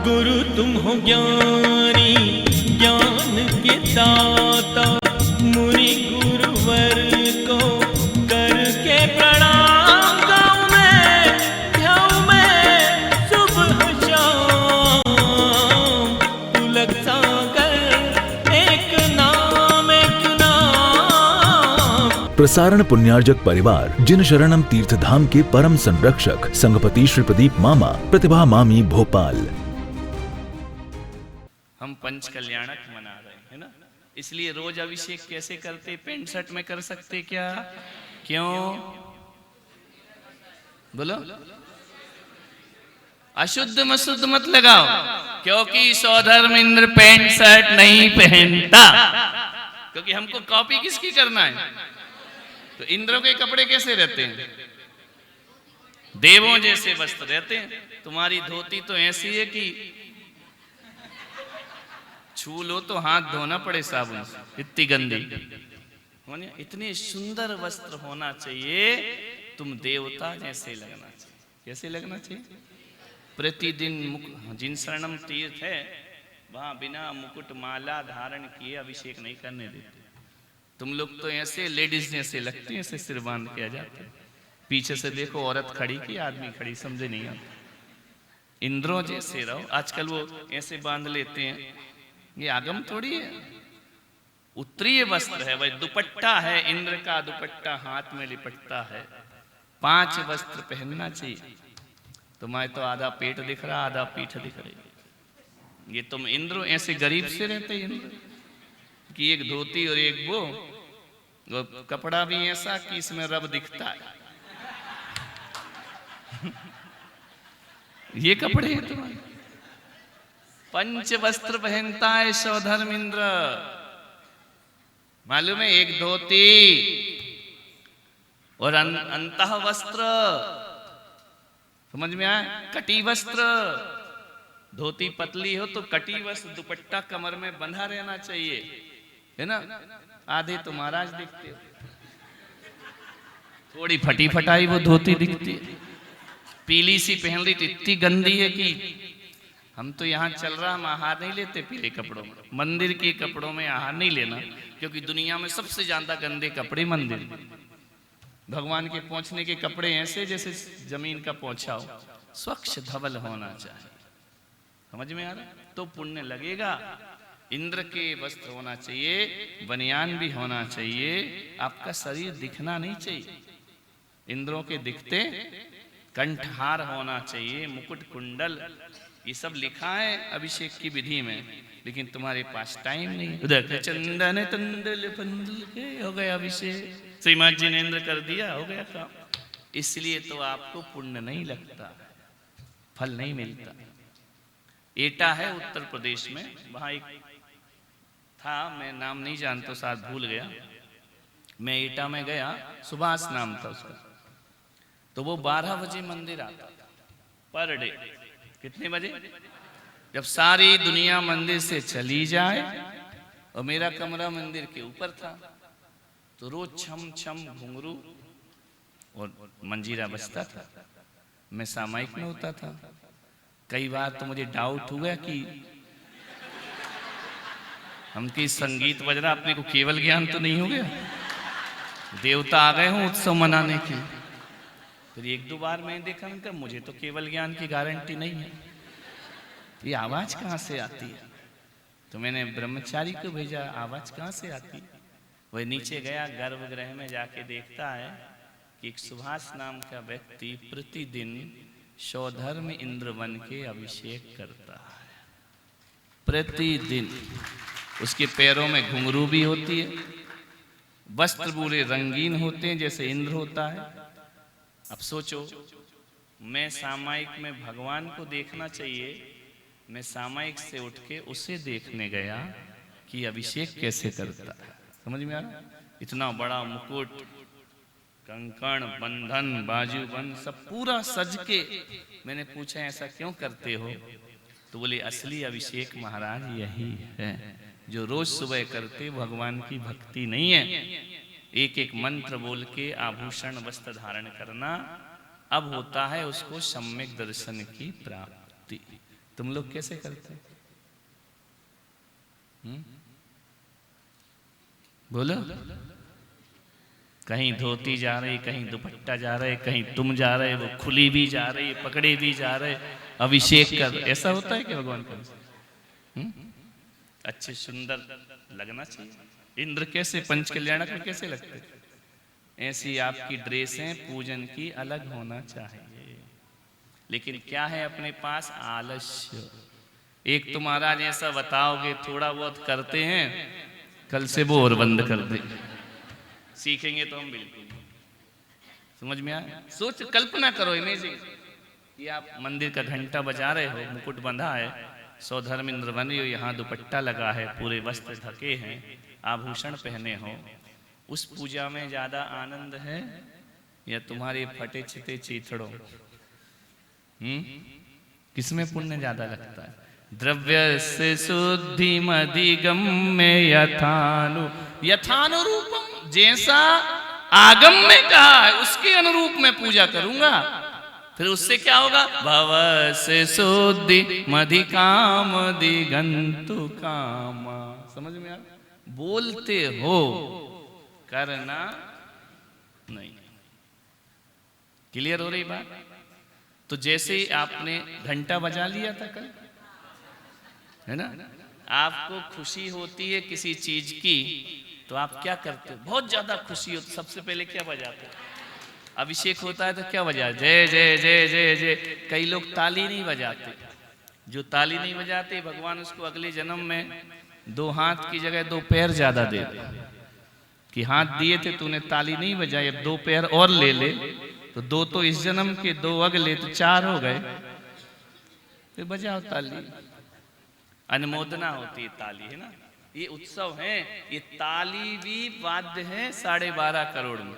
गुरु तुम हो ज्ञानी ज्ञान के दाता, मुनि गुरुवर को करके प्रणाम गाऊं मैं, ध्याऊं मैं सुबह शाम। पुलक सागर एक नाम एक नाम। प्रसारण पुण्यार्जक परिवार जिन शरणम तीर्थ धाम के परम संरक्षक संघपति श्री प्रदीप मामा, प्रतिभा मामी, भोपाल। हम पंच कल्याणक मना रहे हैं ना, इसलिए रोज अभिषेक कैसे करते? पेंट शर्ट में कर सकते क्या? क्यों बोलो? अशुद्ध मशुद्ध मत लगाओ, क्योंकि सौधर्म इंद्र पेंट शर्ट नहीं पहनता। क्योंकि हमको कॉपी किसकी करना है? तो इंद्रों के कपड़े कैसे रहते हैं? देवों जैसे वस्त्र रहते हैं। तुम्हारी धोती तो ऐसी है कि छू लो तो हाथ धोना पड़े साबुन से, इतनी गंदी। इतने सुंदर वस्त्र होना चाहिए, तुम देवता जैसे लगना चाहिए। कैसे लगना चाहिए? प्रतिदिन जिन शरणम तीर्थ है वहां बिना मुकुट माला धारण किए अभिषेक नहीं करने देते। तुम लोग तो ऐसे लेडीज जैसे लगते हैं, ऐसे सिर बांध के आ जाते हैं। पीछे से देखो औरत खड़ी की आदमी खड़ी, समझे नहीं आता। इंद्रों जैसे रहो। आजकल वो ऐसे बांध लेते हैं, ये आगम थोड़ी है, उत्तरीय वस्त्र है। वह दुपट्टा है, इंद्र का दुपट्टा हाथ में लिपटता है। 5 वस्त्र पहनना चाहिए। तुम्हारे तो आधा पेट दिख रहा, आधा पीठ दिख रही। ये तुम इंद्र ऐसे गरीब से रहते इंद्र कि एक धोती और एक वो कपड़ा भी ऐसा कि इसमें रब दिखता है। ये कपड़े हैं तुम्हारे। पंच वस्त्र पहनता है सौधर्म इंद्र, मालूम है? एक धोती और अंतः वस्त्र, समझ में आया? कटी वस्त्र। धोती पतली हो तो कटी वस्त्र, दुपट्टा कमर में बंधा रहना चाहिए, है ना? आधे तो महाराज दिखते हो, थोड़ी फटी फटाई वो धोती दिखती है। पीली सी पहन ली तो इतनी गंदी है कि हम तो यहाँ चल रहा, हम आहार नहीं लेते पीले कपड़ों में। मंदिर के कपड़ों में आहार नहीं लेना, क्योंकि दुनिया में सबसे ज्यादा गंदे कपड़े मंदिर। भगवान के पहुंचने के कपड़े ऐसे जैसे जमीन का पोंछा हो, स्वच्छ धवल होना चाहिए। समझ में आ रहा? तो पुण्य लगेगा। इंद्र के वस्त्र होना चाहिए, बनियान भी होना चाहिए। आपका शरीर दिखना नहीं चाहिए। इंद्रों के दिखते कंठहार होना चाहिए, मुकुट कुंडल, ये सब लिखा है अभिषेक की विधि में, लेकिन तुम्हारे पास टाइम नहीं। उधर चंदन तंदल पंदल के हो गया अभिषेक, श्रीमान जी ने इंद्र कर दिया, हो गया काम। इसलिए तो आपको पुण्य नहीं लगता, फल नहीं मिलता। एटा है उत्तर प्रदेश में, वहां एक था, मैं नाम नहीं जानता, शायद भूल गया। मैं एटा में गया, सुभाष नाम था उसका। तो वो 12 बजे मंदिर आता था पर डे। कितने बजे? जब सारी दुनिया मंदिर से चली जाए और मेरा कमरा मंदिर के ऊपर था, तो रोज छम छम घुंघरू और मंजीरा बजता था। मैं सामायिक में होता था। कई बार तो मुझे डाउट हुआ कि हमकी संगीत बज रहा, अपने को केवल ज्ञान तो नहीं हो गया, देवता आ गए हों उत्सव मनाने के। फिर 1-2 बार मैंने देखा, मैंने मुझे तो केवल ज्ञान की गारंटी नहीं है, ये आवाज कहाँ से आती है? तो मैंने ब्रह्मचारी को भेजा, आवाज कहाँ से आती? वह नीचे गया, गर्भगृह में जाके देखता है कि एक सुभाष नाम का व्यक्ति प्रतिदिन सौधर्म इंद्र बन के अभिषेक करता है। प्रतिदिन उसके पैरों में घुंघरू भी होती है, वस्त्र पूरे रंगीन होते हैं जैसे इंद्र होता है। अब सोचो, मैं सामायिक में भगवान को देखना चाहिए, मैं सामायिक से उठ के उसे देखने गया कि अभिषेक कैसे करता है। समझ में आ रहा? इतना बड़ा मुकुट, कंकण, बंधन, बाजूबंद, सब पूरा सज के। मैंने पूछा ऐसा क्यों करते हो? तो बोले असली अभिषेक महाराज यही है जो रोज सुबह करते। भगवान की भक्ति नहीं है, एक एक मंत्र बोल के आभूषण वस्त्र धारण करना, अब होता है उसको सम्यक दर्शन की प्राप्ति। तुम लोग कैसे करते हैं? बोलो। कहीं धोती जा रही, कहीं दुपट्टा जा रहे, कहीं तुम जा रहे, वो खुली भी जा रही, पकड़े भी जा रहे, अभिषेक कर। ऐसा होता है क्या भगवान का? अच्छे सुंदर लगना चाहिए। इंद्र कैसे, पंच कल्याणक में कैसे लगते? ऐसी आपकी ड्रेसें पूजन की अलग होना चाहिए। लेकिन क्या है अपने पास? आलस्य। एक तो महाराज ऐसा बताओगे, थोड़ा बहुत करते हैं, कल से वो और बंद कर दे। सीखेंगे तो हम बिल्कुल। समझ में आया? सोच, कल्पना करो, इमेजिंग कि आप मंदिर का घंटा बजा रहे हो, मुकुट बंधा है, सौधर्म इंद्र बने हो, यहाँ दुपट्टा लगा है, पूरे वस्त्र ढके हैं, आभूषण पहने हो। उस पूजा में ज्यादा आनंद है या तुम्हारे फटे छिटे चीथड़ों? किसमें पुण्य ज्यादा लगता है? द्रव्य से शुद्धि मधिगम्य यथानुरूपम। जैसा आगम में कहा है उसके अनुरूप में पूजा करूंगा। फिर उससे क्या होगा? भव से शुद्धि मधि काम दिगंतु काम। समझ में आ? बोलते हो, करना नहीं। क्लियर हो रही बात? तो जैसे ही आपने घंटा बजा लिया था कल, है ना, आपको खुशी होती है किसी चीज की, तो आप क्या करते हो? बहुत ज्यादा खुशी हो तो सबसे पहले क्या बजाते हो? अभिषेक होता है तो क्या बजा? जय जय जय जय जय। कई लोग ताली नहीं बजाते। जो ताली नहीं बजाते, भगवान उसको अगले जन्म में 2 हाथ की जगह 2 पैर ज्यादा दे दे। कि हाथ दिए थे तूने, ताली नहीं बजाई, अब 2 पैर और ले ले, तो 2 तो इस जन्म के, 2 अगले, तो 4 हो गए। फिर बजाओ ताली। अनुमोदना होती है ताली, है ना। ये उत्सव है, ये ताली भी वाद्य है 12.5 करोड़ में,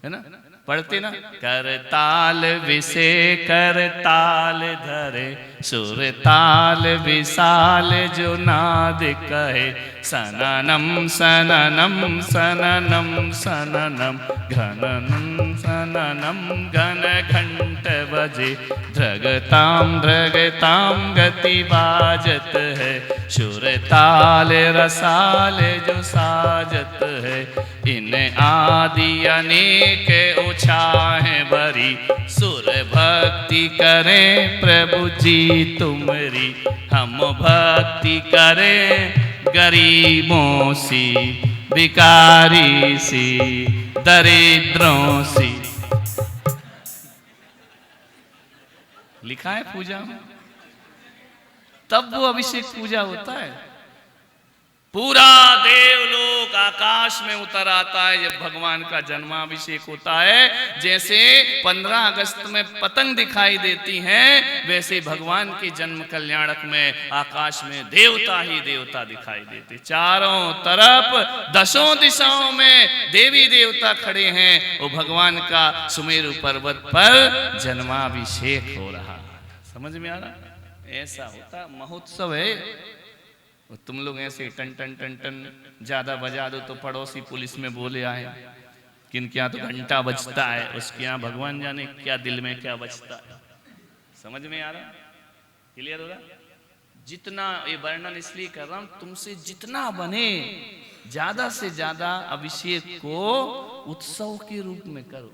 है ना। पढ़ते ना, कर ताल विसे कर ताल धरे, सुर ताल विशाल जो नाद कहे, सननम सननम सननम सननम घननम सननम घन घंट बजे, ध्रगताम ध्रगताम गति बाजत है, सुर ताल रसाल जो साजत है, इन आदि अनेक उछाहे भरी, सुर भक्ति करें प्रभु जी तुमरी, हम भक्ति करें गरीबों सी, भिखारी सी, दरिद्रों सी। लिखा है पूजा में, तब वो अभिषेक पूजा होता है। पूरा देवलोक आकाश में उतर आता है जब भगवान का जन्माभिषेक होता है। जैसे 15 अगस्त में पतंग दिखाई देती हैं, वैसे भगवान के जन्म कल्याणक में आकाश में देवता ही देवता दिखाई देते। चारों तरफ 10 दिशाओं में देवी देवता खड़े हैं। वो भगवान का सुमेरु पर्वत पर जन्माभिषेक हो रहा। समझ में आ रहा? ऐसा होता महोत्सव है। तुम लोग ऐसे टन टन टन टन ज्यादा बजा दो तो पड़ोसी पुलिस में बोले आए कि इनके यहाँ तो घंटा बजता है, उसके यहाँ भगवान जाने क्या दिल में क्या बजता है। समझ में आ रहा? क्लियर हो रहा? जितना ये वर्णन इसलिए कर रहा हूं, तुमसे जितना बने ज्यादा से ज्यादा अभिषेक को उत्सव के रूप में करो,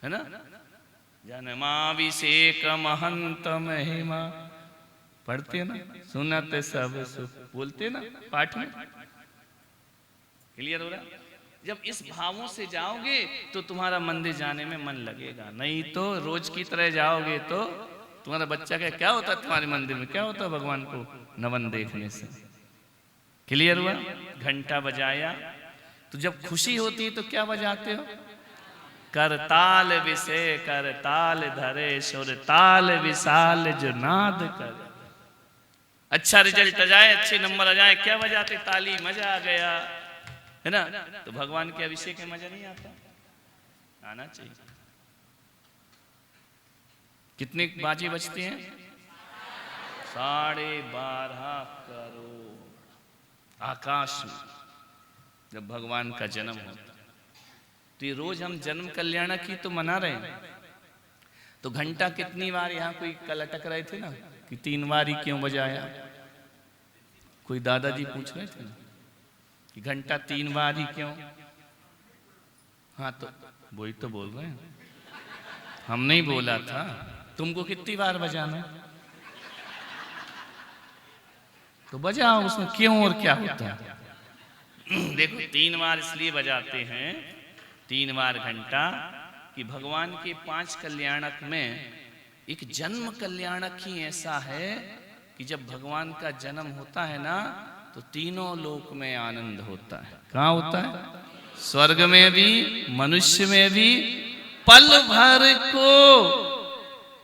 है ना। जन्माभिषेक महंत महिमा पढ़ते ना, सुनते सब सुख, बोलते ना पाठ में। क्लियर हो रहा? जब इस भावों से जाओगे तो तुम्हारा मंदिर जाने में मन लगेगा। नहीं तो रोज की तरह जाओगे तो तुम्हारा बच्चा क्या होता है तुम्हारे मंदिर में? क्या होता है भगवान को नमन देखने से? क्लियर हुआ? घंटा बजाया तो जब खुशी होती है तो क्या बजाते हो? करताल विषय करताल धरे, सुर ताल विशाल जो नाद करे। अच्छा रिजल्ट आ जाए, अच्छे नंबर आ जाए, क्या बजाते? ताली, मजा आ गया, है ना। तो भगवान के अभिषेक में मजा नहीं आता? आना चाहिए। कितने बाजे बजते हैं? 12.5 करोड़ आकाश में जब भगवान का जन्म होता। तो ये रोज हम जन्म कल्याण की तो मना रहे हैं, तो घंटा कितनी बार यहाँ कोई कल अटक रहे थे ना, कि 3 बार ही क्यों बजाया? कोई दादाजी पूछ रहे थे ना कि घंटा 3 बार ही क्यों? हाँ तो वही तो बोल रहे हैं, हम नहीं बोला था। तुमको कितनी बार बजाना है तो बजाओ, उसमें क्यों और क्या होता है? देखो 3 बार इसलिए बजाते हैं, 3 बार घंटा, कि भगवान के 5 कल्याणक में एक जन्म कल्याणक ही ऐसा है कि जब भगवान का जन्म होता है ना तो तीनों लोक में आनंद होता है। कहाँ होता है? स्वर्ग में भी, मनुष्य में भी, पल भर को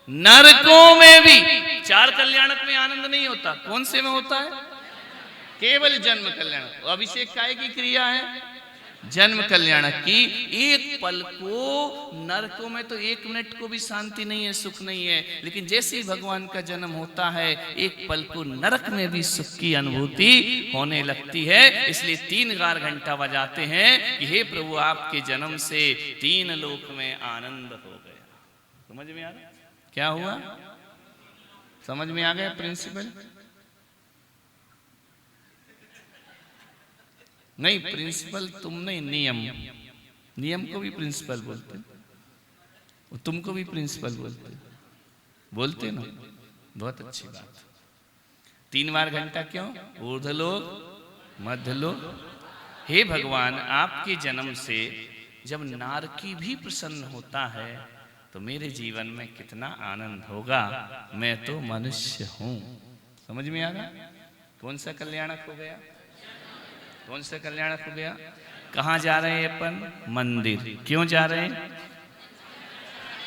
नरकों में भी। 4 कल्याणक में आनंद नहीं होता, कौन से में होता है? केवल जन्म कल्याणक। अभिषेक काय की क्रिया है? जन्म कल्याणक की। एक पल को नरकों में तो 1 मिनट को भी शांति नहीं है, सुख नहीं है, लेकिन जैसे ही भगवान का जन्म होता है एक पल को नरक में भी सुख की अनुभूति होने लगती है। इसलिए 3 बार घंटा बजाते हैं कि हे प्रभु आपके जन्म से 3 लोक में आनंद हो गया। समझ में आ गया क्या हुआ? समझ में आ गया प्रिंसिपल? नहीं, प्रिंसिपल तुम नहीं, नियम। नियम को भी प्रिंसिपल बोलते, तुमको भी प्रिंसिपल बोलते ना। बहुत अच्छी बात। 3 बार घंटा क्यों? ऊर्ध्वलोक, मध्यलोक। हे भगवान आपके जन्म से जब नारकी भी प्रसन्न होता है तो मेरे जीवन में कितना आनंद होगा। मैं तो मनुष्य हूं। समझ में आ रहा? कौन सा कल्याणक हो गया? कौन सा कल्याणक हो गया? कहाँ जा रहे हैं अपन? मंदिर। क्यों जा रहे हैं?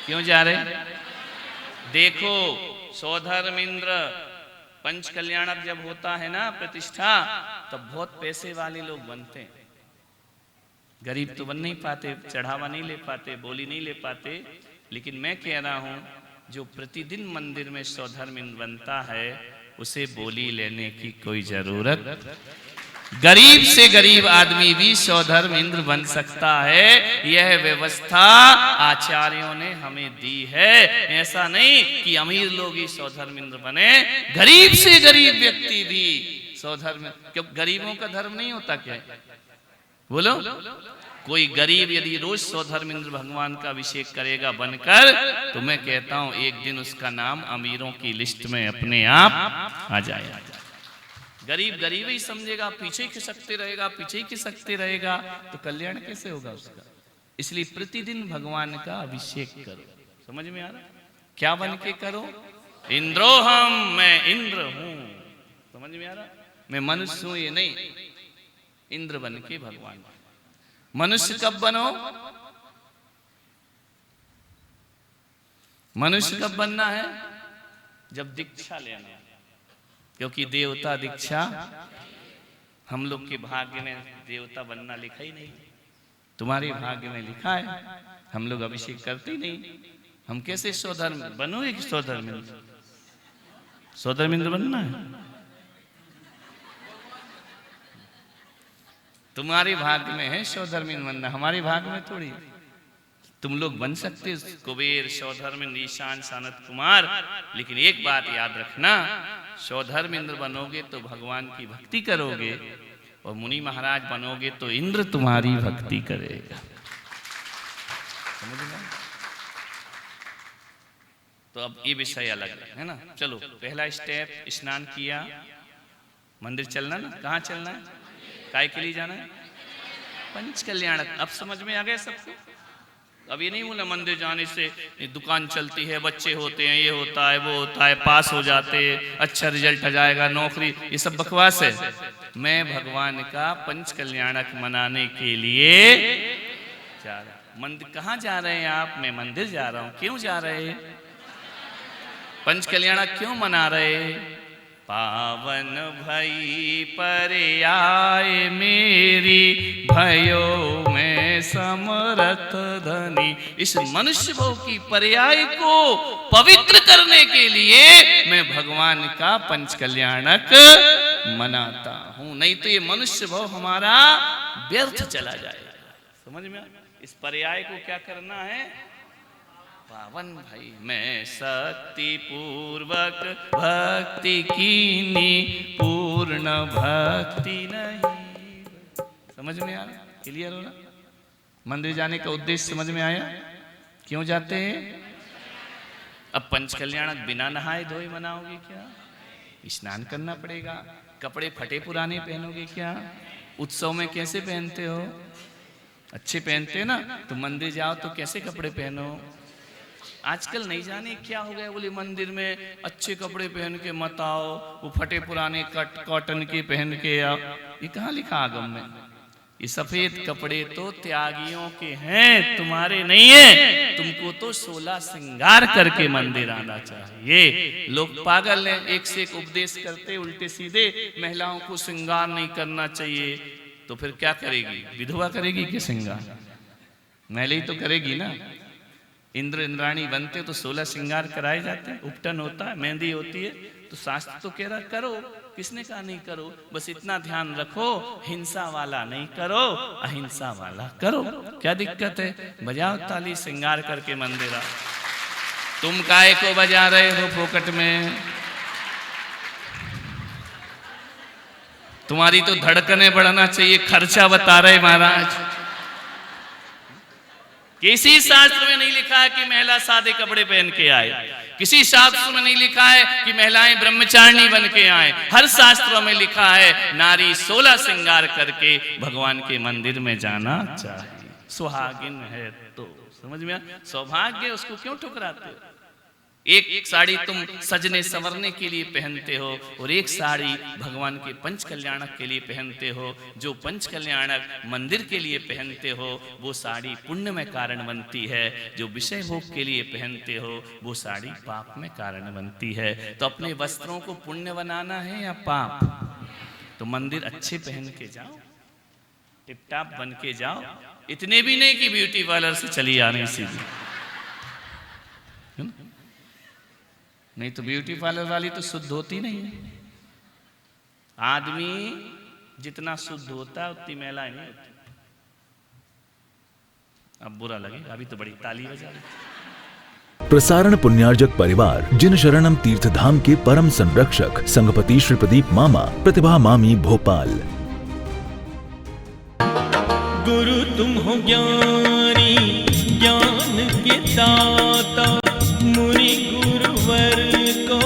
क्यों जा रहे हैं? देखो सौधर्म इंद्र 5 कल्याणक जब होता है ना प्रतिष्ठा, तब बहुत पैसे वाले लोग बनते हैं। गरीब तो बन नहीं पाते, चढ़ावा नहीं ले पाते, बोली नहीं ले पाते। लेकिन मैं कह रहा हूं जो प्रतिदिन मंदिर में सौधर्म इंद्र बनता है उसे बोली लेने की कोई जरूरत। गरीब से गरीब आदमी भी सौधर्म इंद्र बन सकता है। यह व्यवस्था आचार्यों ने हमें दी है। ऐसा नहीं कि अमीर लोग ही सौधर्म इंद्र बने, गरीब से गरीब व्यक्ति भी सौधर्म। क्यों? गरीबों का धर्म नहीं होता क्या? बोलो। कोई गरीब यदि रोज सौधर्म इंद्र भगवान का अभिषेक करेगा बनकर, तो मैं कहता हूं एक दिन उसका नाम अमीरों की लिस्ट में अपने आप आ जाएगा। गरीब गरीब ही समझेगा, पीछे ही खिसकते रहेगा, पीछे ही खिसकते रहेगा, तो कल्याण कैसे होगा उसका? इसलिए प्रतिदिन भगवान का अभिषेक करो। समझ में आ रहा? क्या बन के करो? इंद्रोहम, मैं इंद्र हूं। समझ में आ रहा? मैं मनुष्य हूं ये नहीं, इंद्र बन के भगवान। मनुष्य कब बनो? मनुष्य कब बनना है? जब दीक्षा लेना है। क्योंकि देवता दीक्षा हम लोग के भाग्य में देवता बनना लिखा ही नहीं। तुम्हारे भाग्य में लिखा है, हम लोग अभिषेक करते ही नहीं। हम कैसे सौधर्म बनोगे? सौधर्म इंद्र, सौधर्म इंद्र बनना है। तुम्हारे भाग्य में है सौधर्म इंद्र बनना, हमारे भाग्य में थोड़ी। तुम लोग बन सकते कुबेर, सौधर्म इंद्र, ईशान, सनत कुमार, लेकिन एक बात याद रखना, सौधर्म इंद्र बनोगे तो भगवान की भक्ति करोगे, और मुनि महाराज बनोगे तो इंद्र तुम्हारी भक्ति करेगा। समझ में? तो अब ये विषय अलग है ना। चलो पहला स्टेप, स्नान किया, मंदिर चलना ना। कहाँ चलना है? काय के लिए जाना है? 5 कल्याणक। अब समझ में आ गया सबको? अब ये नहीं बोला मंदिर जाने से दुकान चलती है, बच्चे होते हैं, ये होता है, वो होता है, पास हो जाते हैं, अच्छा रिजल्ट आ जाएगा, नौकरी, ये सब बकवास है। मैं भगवान का 5 कल्याणक मनाने के लिए जा रहा हूं। मंदिर कहाँ जा रहे हैं आप? मैं मंदिर जा रहा हूँ। क्यों जा रहे हैं? 5 कल्याणक क्यों मना रहे? पावन भई पर्याय मेरी, भयो में समरथ धनी। इस मनुष्य भव की पर्याय को पवित्र करने के लिए मैं भगवान का 5 कल्याणक मनाता हूं। नहीं तो ये मनुष्य भव हमारा व्यर्थ चला जाएगा। समझ में? इस पर्याय को क्या करना है? पावन भाई। मैं शक्ति पूर्वक भक्ति कीनी, पूर्ण भक्ति नहीं। समझ में आ रहा? क्लियर हो रहा? मंदिर जाने का उद्देश्य समझ में आया? क्यों जाते हैं? अब पंच कल्याणक बिना नहाए धोए मनाओगे क्या? स्नान करना पड़ेगा। कपड़े फटे पुराने पहनोगे क्या? उत्सव में कैसे पहनते हो? अच्छे पहनते ना। तो मंदिर जाओ तो कैसे कपड़े पहनो? आजकल नहीं जाने क्या हो गया, बोले मंदिर में अच्छे कपड़े पहन के मत आओ, वो फटे पुराने कॉटन के पहन के आओ। ये कहाँ लिखा आगम में? ये सफेद कपड़े तो त्यागियों के हैं, तुम्हारे नहीं है। तुमको तो 16 श्रृंगार करके मंदिर आना चाहिए। लोग पागल हैं, एक से एक उपदेश करते उल्टे सीधे। महिलाओं को श्रृंगार नहीं करना चाहिए, तो फिर क्या करेगी? विधवा करेगी कि श्रृंगार? महिला ही तो करेगी ना। इंद्र इंद्राणी बनते तो 16 श्रृंगार कराए जाते हैं। उपटन होता है, मेहंदी होती है, तो शास्त्र तो कह रहा करो। किसने कहा नहीं करो? बस इतना ध्यान रखो, हिंसा वाला नहीं करो, अहिंसा वाला करो। क्या दिक्कत है? बजाओ ताली, श्रृंगार करके मंदिर आओ। तुम काय को बजा रहे हो फोकट में? तुम्हारी तो धड़कनें बढ़ना चाहिए, खर्चा बता रहे महाराज। किसी शास्त्र में नहीं लिखा है कि महिला सादे कपड़े पहन के आए। किसी शास्त्र में नहीं लिखा है कि महिलाएं ब्रह्मचारिणी बन के आए। हर शास्त्र में लिखा है नारी 16 श्रृंगार करके भगवान के मंदिर में जाना चाहिए। सुहागिन है तो समझ में आ? सौभाग्य, उसको क्यों ठुकराते हो? एक साड़ी तुम सजने संवरने के लिए पहनते हो और एक साड़ी भगवान के पंच कल्याणक के लिए पहनते हो। जो पंच कल्याणक मंदिर के लिए पहनते हो वो साड़ी पुण्य में कारण बनती है। जो विषय भोग के लिए पहनते हो वो साड़ी पाप में कारण बनती है। तो अपने वस्त्रों को पुण्य बनाना है या पाप? तो मंदिर अच्छे पहन के जाओ, टिपटाप बन के जाओ। इतने भी नहीं कि ब्यूटी पार्लर से चली आ रही सीधी, नहीं तो ब्यूटी पार्लर वाली तो शुद्ध होती नहीं है। आदमी जितना शुद्ध होता है उतनी महिलाएं नहीं होती। अब बुरा लगेगा, अभी तो बड़ी ताली बजा रही। प्रसारण पुण्यार्जक परिवार जिन शरणम तीर्थ धाम के परम संरक्षक संघपति श्री प्रदीप मामा, प्रतिभा मामी, भोपाल। गुरु तुम हो ज्ञानी, ज्ञान के दाता, मुनि गुरुवर को